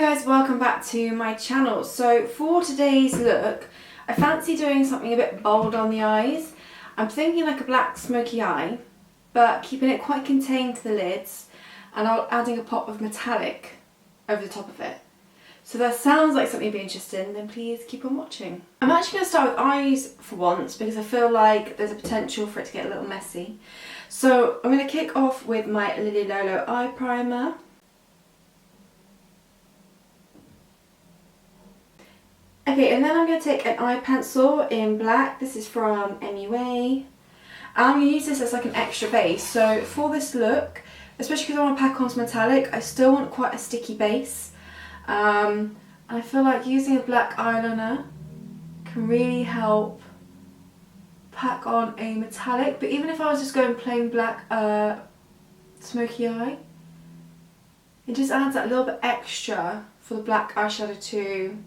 guys, welcome back to my channel. So for today's look, I fancy doing something a bit bold on the eyes. I'm thinking like a black smoky eye, but keeping it quite contained to the lids, and adding a pop of metallic over the top of it. So that sounds like something you'd be interested in, then please keep on watching. I'm actually going to start with eyes for once because I feel like there's a potential for it to get a little messy. So I'm going to kick off with my Lily Lolo eye primer. Okay, and then I'm going to take an eye pencil in black. This is from MUA. And I'm going to use this as like an extra base. So for this look, especially because I want to pack on some metallic, I still want quite a sticky base. I feel like using a black eyeliner can really help pack on a metallic. But even if I was just going plain black smoky eye, it just adds that little bit extra for the black eyeshadow to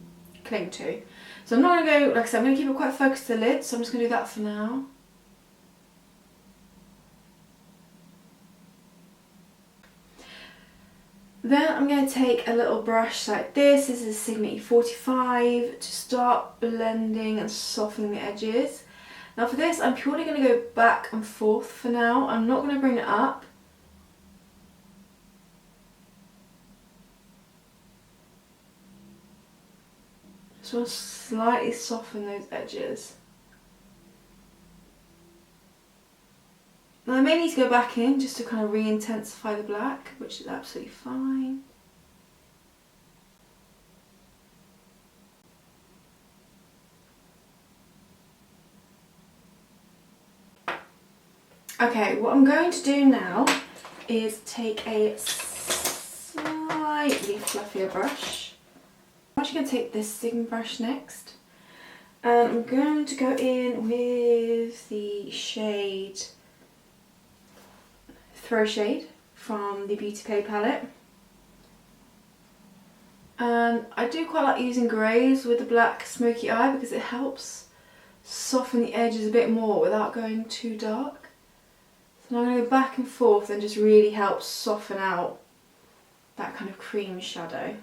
cling to. So I'm not going to go, like I said, I'm going to keep it quite focused to the lid, so I'm just going to do that for now. Then I'm going to take a little brush like this. This is a Sigma E45 to start blending and softening the edges. Now for this, I'm purely going to go back and forth for now. I'm not going to bring it up. Just want to slightly soften those edges. Now I may need to go back in just to kind of re-intensify the black, which is absolutely fine. Okay, what I'm going to do now is take a slightly fluffier brush. I'm actually going to take this Sigma brush next, and I'm going to go in with the shade Throw Shade from the Beauty Pay palette. And I do quite like using greys with the black smoky eye because it helps soften the edges a bit more without going too dark. So I'm going to go back and forth and just really help soften out that kind of cream shadow.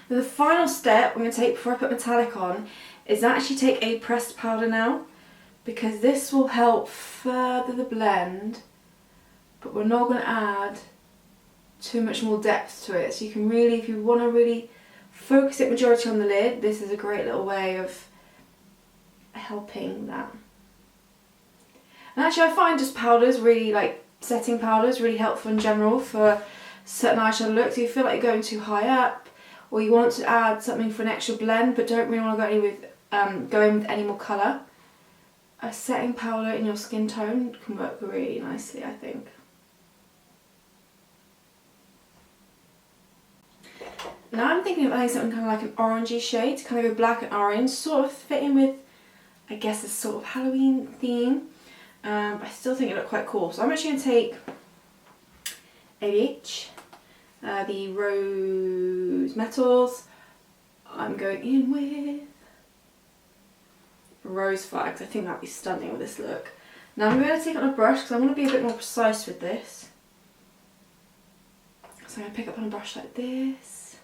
The final step I'm going to take before I put metallic on is actually take a pressed powder now, because this will help further the blend, but we're not going to add too much more depth to it. So you can really, if you want to really focus it majority on the lid, this is a great little way of helping that. And actually I find just powders really, like setting powders, really helpful in general for certain eyeshadow looks. If you feel like you're going too high up, or you want to add something for an extra blend but don't really want to go in with any more colour, a setting powder in your skin tone can work really nicely, I think. Now I'm thinking of adding something kind of like an orangey shade to kind of go black and orange, sort of fit in with, I guess, a sort of Halloween theme. I still think it looked quite cool. So I'm actually going to take ABH. The Rose Metals. I'm going in with Rose Fire because I think that'd be stunning with this look. Now I'm going to take it on a brush because I want to be a bit more precise with this. So I'm going to pick up on a brush like this,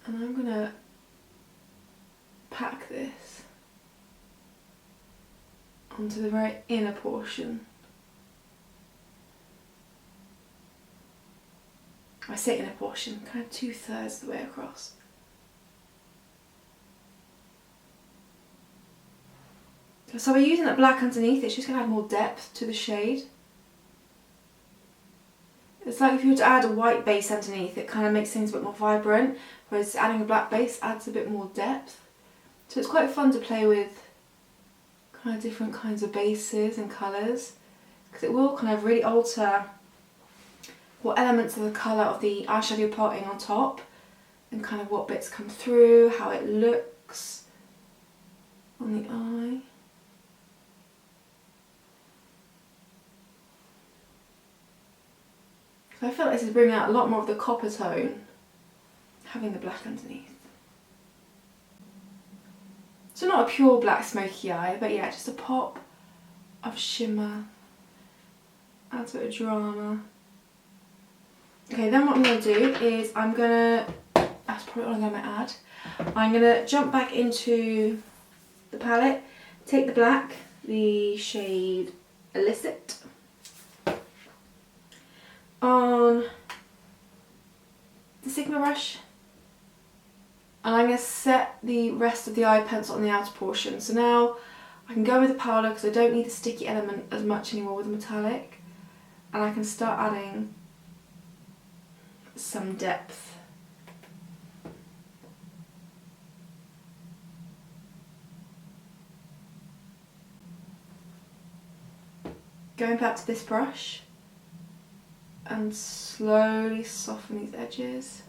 and I'm going to pack this onto the very inner portion. I say in a portion, kind of 2/3 the way across. So by using that black underneath, it's just going to add more depth to the shade. It's like if you were to add a white base underneath, it kind of makes things a bit more vibrant, whereas adding a black base adds a bit more depth. So it's quite fun to play with kind of different kinds of bases and colours, because it will kind of really alter what elements of the colour of the eyeshadow you're potting on top, and kind of what bits come through, how it looks on the eye. So I feel like this is bringing out a lot more of the copper tone, having the black underneath. So not a pure black smoky eye, but yeah, just a pop of shimmer. Adds a bit of drama. Okay, then what I'm going to do is that's probably all I'm going to add. I'm going to jump back into the palette, take the black, the shade Illicit, on the Sigma brush, and I'm going to set the rest of the eye pencil on the outer portion. So now I can go with the powder because I don't need the sticky element as much anymore with the metallic, and I can start adding some depth. Going back to this brush and slowly soften these edges.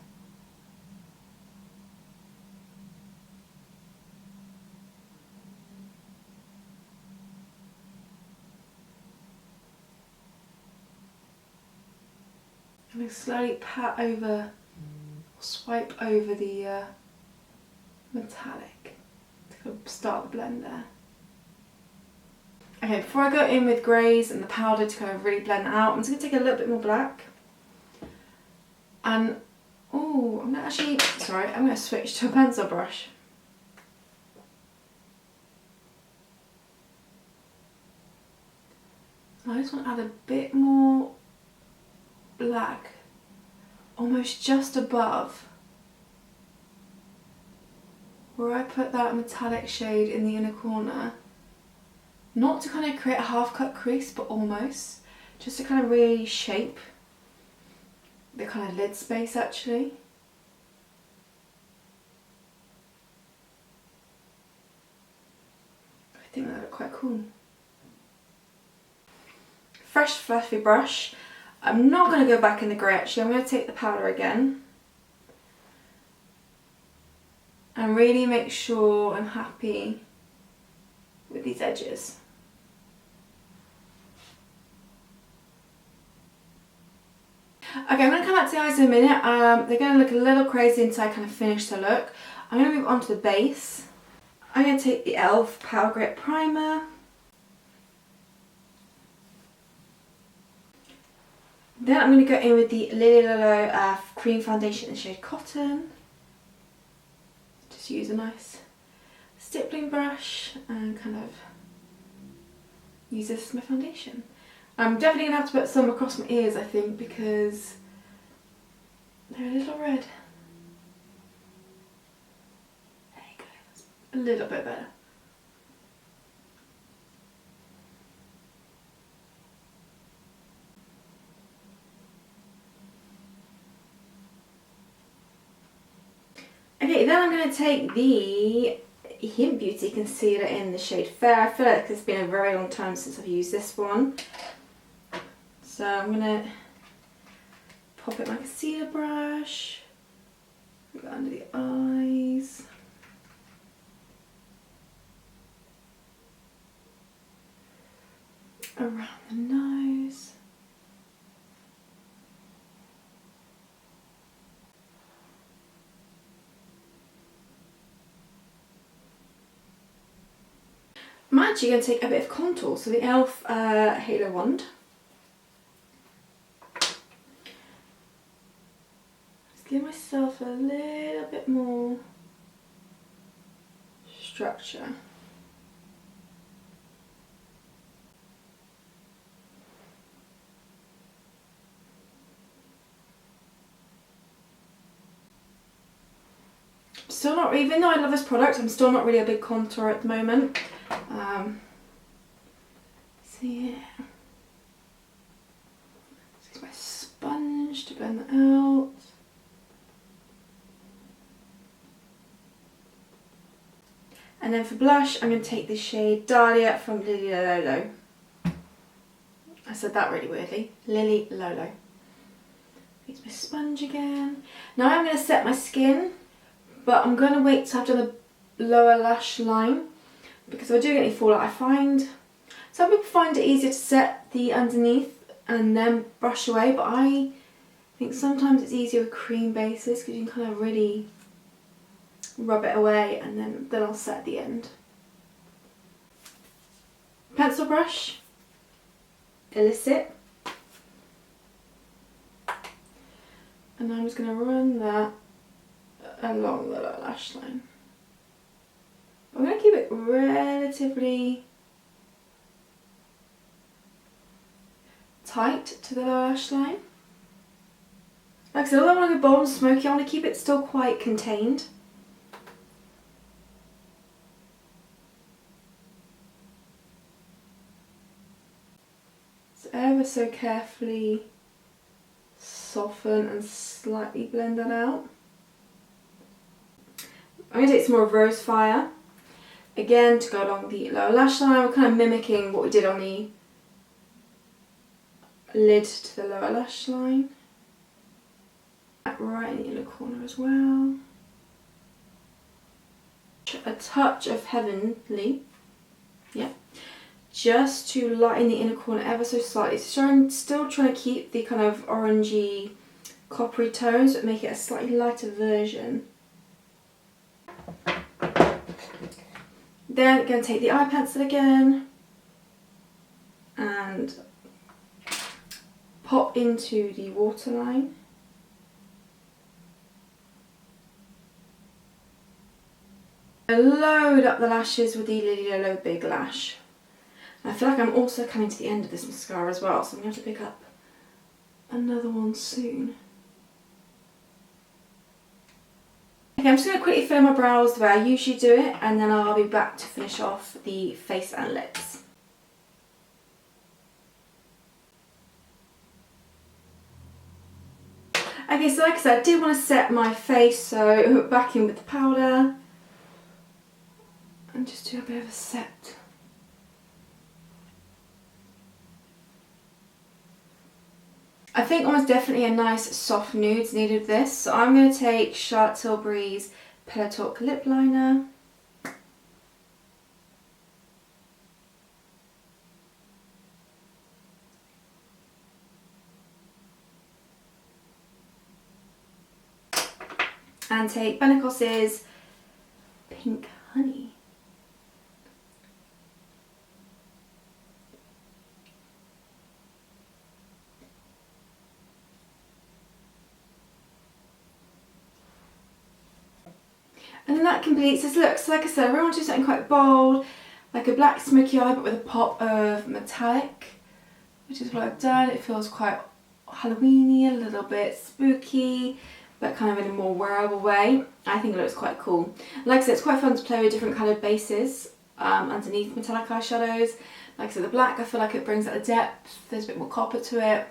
And then slowly pat over, swipe over the metallic to start the blend there. Okay, before I go in with greys and the powder to kind of really blend out, I'm just going to take a little bit more black. And, oh, I'm going to switch to a pencil brush. I just want to add a bit more black, almost just above where I put that metallic shade in the inner corner. Not to kind of create a half cut crease, but almost, just to kind of really shape the kind of lid space actually. I think that looked quite cool. Fresh fluffy brush. I'm not going to go back in the grey actually, I'm going to take the powder again. And really make sure I'm happy with these edges. Okay, I'm going to come back to the eyes in a minute. They're going to look a little crazy until I kind of finish the look. I'm going to move on to the base. I'm going to take the e.l.f. Power Grip Primer. Then I'm going to go in with the Lily Lolo Cream Foundation in the shade Cotton. Just use a nice stippling brush and kind of use this as my foundation. I'm definitely going to have to put some across my ears, I think, because they're a little red. There you go, that's a little bit better. Okay, then I'm going to take the Hint Beauty Concealer in the shade Fair. I feel like it's been a very long time since I've used this one. So I'm going to pop it in my concealer brush, go under the eyes, around the nose, I'm actually going to take a bit of contour, so the e.l.f. Halo Wand. Just give myself a little bit more structure. Still not, even though I love this product, I'm still not really a big contour at the moment. So yeah, use my sponge to blend that out. And then for blush, I'm going to take the shade Dahlia from Lily Lolo. I said that really weirdly. Lily Lolo. Use my sponge again. Now I'm going to set my skin, but I'm going to wait till I've done the lower lash line, because if I do get any fallout, I find some people find it easier to set the underneath and then brush away, but I think sometimes it's easier with cream bases because you can kind of really rub it away, and then I'll set at the end. pencil brush, Illicit, and I'm just going to run that along the lower lash line. I'm going to keep it relatively tight to the lower lash line. Like I said, although I want to go bold and smoky, I want to keep it still quite contained. So ever so carefully soften and slightly blend that out. I'm going to take some more Rose Fire, again to go along the lower lash line. We're kind of mimicking what we did on the lid to the lower lash line. Right in the inner corner as well. A touch of Heavenly, yeah, just to lighten the inner corner ever so slightly. So still trying to keep the kind of orangey, coppery tones, but make it a slightly lighter version. Then going to take the eye pencil again and pop into the waterline. Load up the lashes with the Lily Lolo Big Lash. I feel like I'm also coming to the end of this mascara as well, so I'm going to have to pick up another one soon. Okay, I'm just going to quickly fill in my brows the way I usually do it, and then I'll be back to finish off the face and lips. Okay, so like I said, I did want to set my face, so back in with the powder. And just do a bit of a set. I think almost definitely a nice soft nude's needed with this. So I'm going to take Charlotte Tilbury's Pillow Talk Lip Liner. And take Benecos's Pink Honey. And then that completes this look. So like I said, I really want to do something quite bold, like a black smoky eye but with a pop of metallic, which is what I've done. It feels quite Halloweeny, a little bit spooky, but kind of in a more wearable way. I think it looks quite cool. Like I said, it's quite fun to play with different coloured bases underneath metallic eyeshadows. Like I said, the black, I feel like it brings out the depth, there's a bit more copper to it.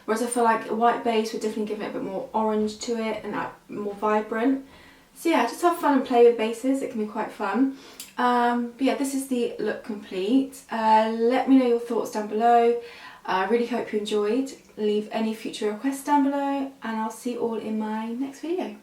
Whereas I feel like a white base would definitely give it a bit more orange to it and that more vibrant. So yeah, just have fun and play with bases, it can be quite fun. But yeah, this is the look complete. Let me know your thoughts down below. I really hope you enjoyed. Leave any future requests down below and I'll see you all in my next video.